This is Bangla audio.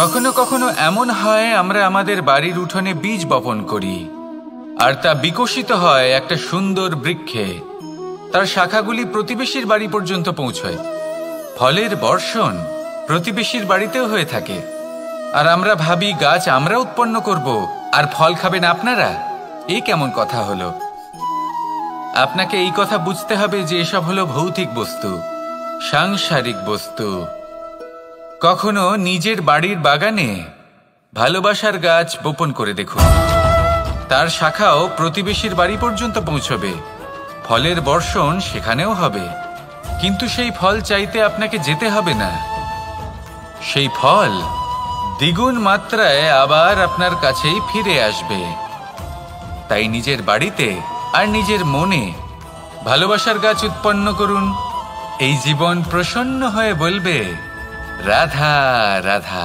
কখনো কখনো এমন হয় আমরা আমাদের বাড়ির উঠোনে বীজ বপন করি আর তা বিকশিত হয় একটা সুন্দর বৃক্ষে। তার শাখাগুলি প্রতিবেশীর বাড়ি পর্যন্ত পৌঁছয়। ফলের বর্ষণ প্রতিবেশীর বাড়িতেও হয়ে থাকে। আর আমরা ভাবি গাছ আমরা উৎপন্ন করব আর ফল খাবেন আপনারা। এই কেমন কথা হলো? আপনাকে এই কথা বুঝতে হবে যে এসব হলো ভৌতিক বস্তু, সাংসারিক বস্তু। কখনো নিজের বাড়ির বাগানে ভালোবাসার গাছ বপন করে দেখুন। তার শাখাও প্রতিবেশীর বাড়ি পর্যন্ত পৌঁছবে, ফলের বর্ষণ সেখানেও হবে। কিন্তু সেই ফল চাইতে আপনাকে যেতে হবে না, সেই ফল দ্বিগুণ মাত্রায় আবার আপনার কাছেই ফিরে আসবে। তাই নিজের বাড়িতে আর নিজের মনে ভালোবাসার গাছ উৎপন্ন করুন। এই জীবন প্রসন্ন হয়ে বলবে, রাধা রাধা।